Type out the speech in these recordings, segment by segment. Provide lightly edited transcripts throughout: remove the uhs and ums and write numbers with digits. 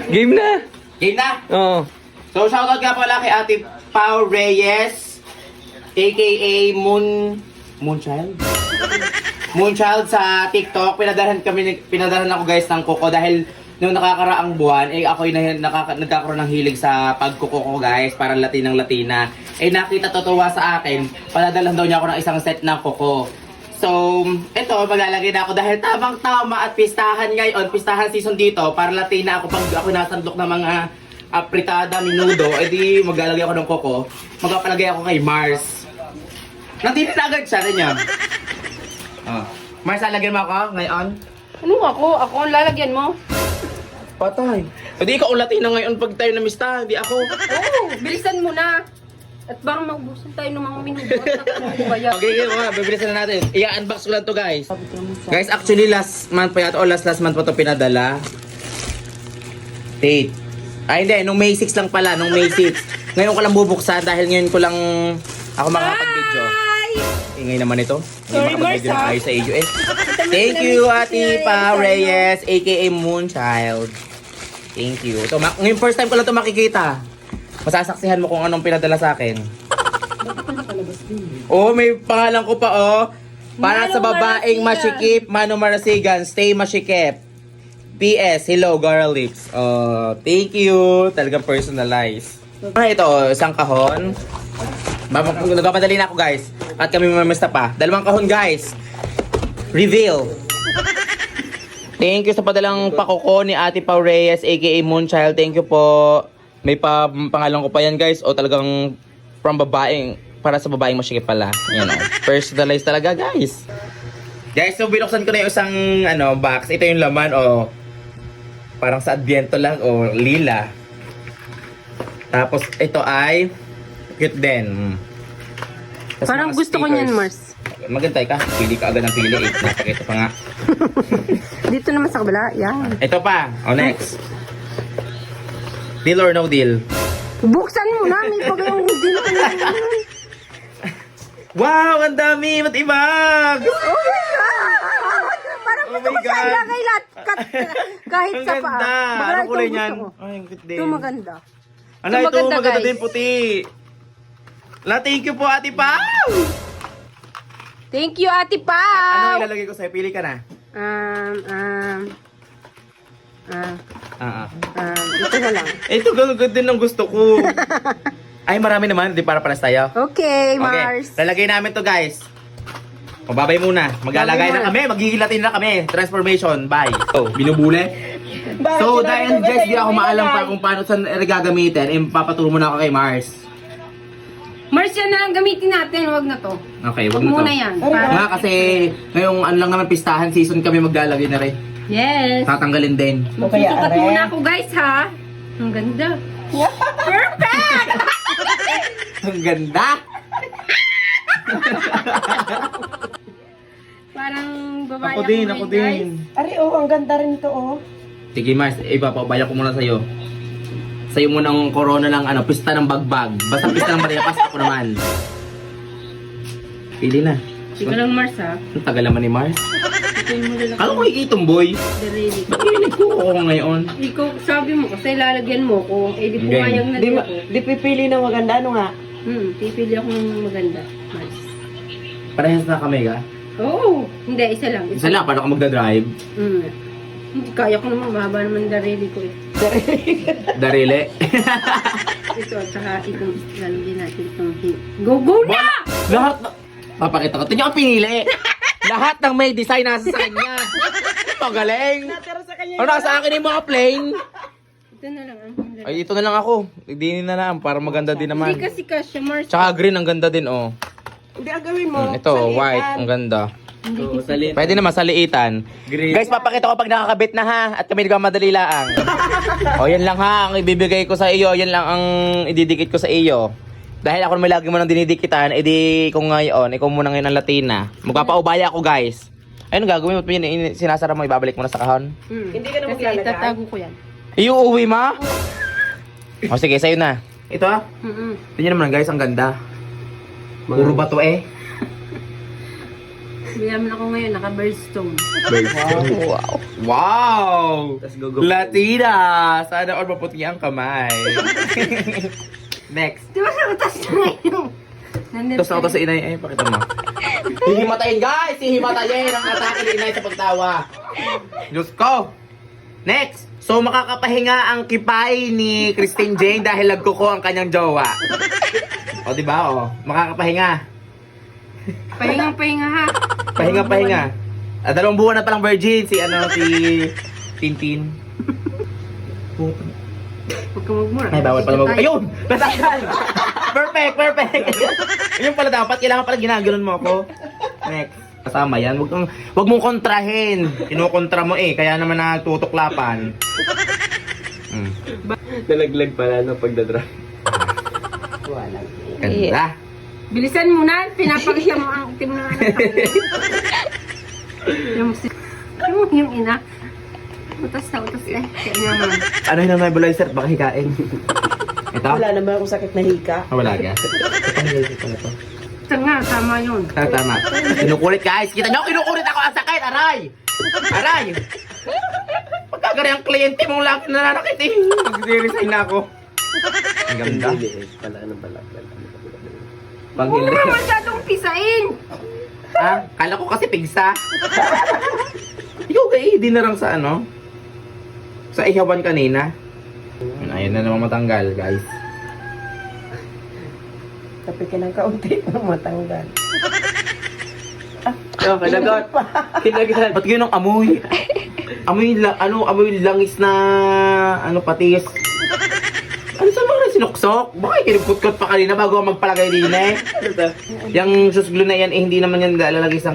Game na. Game na! Oo. So, shoutout nga pala kay Ate Pao Reyes, aka Moonchild? Moonchild sa TikTok. Pinadalhan ako guys ng kuko dahil nung nakakaraang buwan, ako'y nagkakaroon ng hilig sa pagkuko ko guys, para Latinang-Latina. Nakita tutuwa sa akin, padadalan daw niya ako ng isang set ng kuko. So, ito, maglalagay na ako dahil tamang-tama at pistahan ngayon, pistahan season dito, para Latina ako pag ako nasandok ng mga apritada, minudo, edi maglalagay ako ng kuko. Magpapalagay ako kay Mars. Nandito na agad siya, rin niya. Mars, lalagyan mo ako ngayon? Ano ako? Ako ang lalagyan mo? Patay. Hindi ka ulatin na ngayon pag tayo namista, hindi ako. Oo, bilisan mo na. At baka maubusan tayo ng mga minuto at nakakubaya. Okay, bibilisan na natin. I-unbox ko lang to guys. Guys, actually last month pa yata o last month pa to pinadala. Date. Ay hindi, nung May 6 lang pala, nung May 6. Ngayon ko lang bubuksan dahil ngayon ko lang ako makakapag-video. Ingay naman ito. Sorry, Hindi makapag-video Mars, ng ayos sa iyo eh. Thank you, Ate Pa Reyes, aka Moonchild. Thank you. So, ngayon first time ko lang ito makikita. Masasaksihan mo kung anong pinadala sa akin. Oh, may pangalan ko pa oh. Para sa babaeng masikip, Mano Marasigan, stay masikip. PS, hello, girl lips. Oh, thank you. Talagang personalized. Ito, isang kahon. Nagpapadali na ako guys. At kami mamasta pa. 2 kahon guys. Reveal. Thank you sa padalang pakuko ni Ate Pao Reyes, aka Moonchild. Thank you po. May pangalan ko pa yan guys. O talagang from babaeng, para sa babaeng masikip pala. Yan o. Personalized talaga guys. Guys, so binuksan ko na yung isang box. Ito yung laman o. Parang sa Adviento lang o lila. Tapos ito ay cute din. Tapos Parang mga gusto ko stickers. niyan, Mars. Magantay ka. Pili ka agad ng pili. Napakita pa nga. Dito naman sa kabila. Yan. Ito pa. O next. Deal or no deal? Buksan mo na. May pagawang hindi na. Wow! Ang dami! Matibag! Oh my God! Parang Oh gusto my ko sa God. ilagay lahat. Kahit Ang sa paa. ganda! Baka Anong ito kulay gusto niyan? ko. Ay, ang cute din. Ito maganda. Ano Ito ito? maganda, Maganda guys. din puti. Thank you po, Ate Pao! Thank you, Ate Ano Pao! ilalagay ko sa'yo? Pili ka na. Ito na lang. Ito, gano'n din ang gusto ko. Ay, marami naman. Di para paras tayo. Okay, Mars. Okay, lalagay namin to guys. O, babay muna. Maglalagay Babay na muna. kami. Maghihilatin na kami. Transformation. Bye. Oh, binubule. So, dahil guys, di ako maalam pa kung paano saan gagamitin. Papaturo muna ako kay Mars. Mars, yan na lang gamitin natin. Huwag na to. Okay, wag Huwag na to. muna yan. Nga kasi, ngayong ano lang naman pistahan season kami maglalagay na rin. Yes. Tatanggalin din. Magsusukat muna ako, guys, ha? Ang ganda. Perfect! Ang ganda! Parang babae Ako din, ngayon, ako guys. din. Ari, ang ganda rin ito, Sige Mars, ipapabaya ko muna sa'yo. Sa'yo muna ang corona ng pista ng bagbag. Basta pista ng marilapas ako naman. Pili na. Sige lang, Mars, ha? Ang tagal naman ni Mars. Ito yung malalaki. Kala ko ikitong boy. Darili. Ba't yung nagkuko ko ngayon? Ikaw, sabi mo kasi lalagyan mo ko. Eh, di Game. pumayag na Di, din ako. di pipili na maganda, ano nga? Pipili ako ng maganda. Mars. Parehas na kami ka? Oo. Hindi, isa lang. Isa lang, paano ka magdadrive? Hindi, kaya ko naman. Mahaba naman darili ko eh. Darili. Ito, at saka itong lalagyan natin itong Go na! Lahat na... Papakita ko. Tingnan ko pinili. Lahat ng may design nasa sa kanya. Magaling. Natira sa kanya. Ano nasa akin yung mga plain? Ito na lang. Ay, ito na lang ako. Hindi na lang para maganda din naman. Hindi kasi kasya, Mars. Tsaka green, ang ganda din, oh. Hindi, ang gawin mo. Ito, salitan. white, ang ganda. Hindi kasi. Pwede naman sa liitan. Guys, papakita ko pag nakakabit na ha. At kami nagmamadali laang. O, yan lang ha. Ang ibibigay ko sa iyo. Yan lang ang ididikit ko sa iyo. Dahil ako naman lagi mo nang dinidikitan, edi kung ngayon, ikaw muna ngayon ang Latina. Magpapaubaya ako, guys. Ayun, gagawin mo. Sinasara mo, ibabalik mo na sa kahon. Hindi ka na Kasi maglalagay. itatago ko yan. Iuuwi, ma? O, sige, sa'yo na. Ito ha. Tingnan naman, guys, ang ganda. Puro bato eh. Mayaman ako ngayon, naka-birthstone. Wow. Wow! Tas gugup. Latina! Sana all maputi ang kamay. Next. Di ba sa utas na ngayon? Nandito Tapos ako to sa inay. Ay, pakita mo. Hihimatayin, guys! Hihimatayin ang atake ni inay sa pagtawa. Diyos ko! Next! So, makakapahinga ang kipay ni Christine Jane dahil lagkuko ang kanyang jowa. O, di ba? O, makakapahinga. Pahinga ha. Pahinga. 2 buwan na palang virgin si Tintin. Huwag ka magmura. Ay, bawal pala mag... Ayun! Nasakal! Perfect! Ayun pala dapat. Kailangan pala ginaganon mo ako. Next. Kasama yan. Wag mong kontrahin. Kinukontra mo eh. Kaya naman natutuklapan. Nalaglag pala no pagdadrive. Ganda. Bilisan mo na. Pinapakita mo ang itim na yung ina. Utas na utas eh. Kaya naman. Ano yung nebulizer? Baka hikain. Ito? Wala naman akong sakit na hika. Wala ka. Ito pala to. Ito nga, tama yun. Tama. Kinukulit guys. Kita nyo, kinukulit ako ang sakit. Aray! Pagkagari ang kliyente mong laki nananakit eh. Mag-resign na ako. Ang ganda. Pala ano pala. Pang Huwag hindi. mo masyadong pisain. Ah, kala ko kasi pigsa. Ikaw kay dinarang sa ano? Sa ihawan kanina. Ayun na naman matanggal, guys. Kapit ka ng kaunti para matanggal. Oh, kinagot. Kinagat. Ba't yun ang amoy? Amoy langis na patis. Ano sa mga sinuksok? Baka kinuput-kot pa kanina bago ako magpalagay din eh. Yung susglo na yan, hindi naman yan ilalagay sa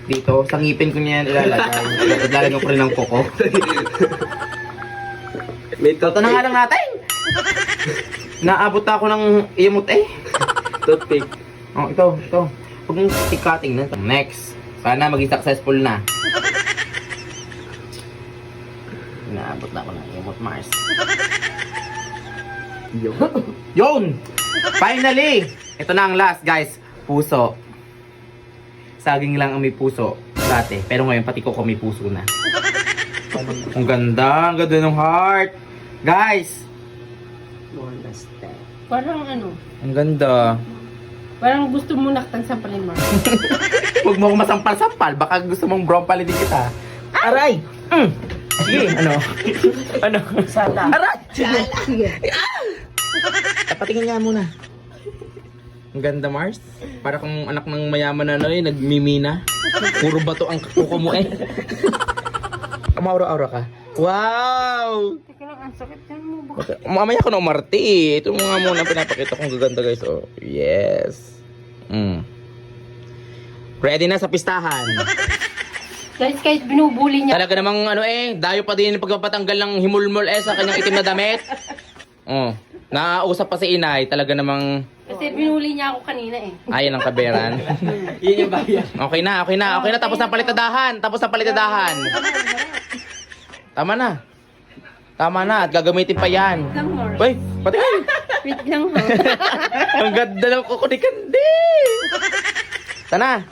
dito. Sa ngipin ko niyan ilalagay. Lalagyan ko rin ng koko. Ito na nga lang natin. Naabot ako ng iyamot eh. Toothpick. Oh, ito. Huwag mong tikating na. Next. Sana maging successful na. Naabot na ako ng iyamot, Mars. Yun! Finally! Ito na ang last, guys. Puso. Saging lang ang may puso dati. Pero ngayon, pati ko may puso na. Ang ganda ng heart. Guys! One last time. Parang ano, Ang ganda. parang gusto mo naktan sa palimar. Huwag mo ako masampal-sampal. Baka gusto mong brompalin din kita. Aray! Sige, ano? Sana. Aray! Sige. Patingin nga muna. Ang ganda, Mars. Para kung anak ng mayaman na nagmimina. Puro bato ang kuko mo eh. Maura-aura ka. Wow! Teka lang, ang sakit yan mo. Okay. Mamaya ko na umarte eh. Ito mga muna pinapakita kong gaganda guys. Oh, yes. Ready na sa pistahan. Guys, kahit binubuli niya. Talaga namang dayo pa din yung pagpapatanggal ng himulmol sa kanyang itim na damit. Oh, naausap pa si inay. Talaga namang Kasi binuli niya ako kanina eh. ayan ang kaberan. Yun yung bayan. Okay na. Tapos na palitadahan. Tama na. At gagamitin pa yan. Lang more. Uy, patingin. Wait lang ha. Ang ganda ng kuko ni Kandi. Tana.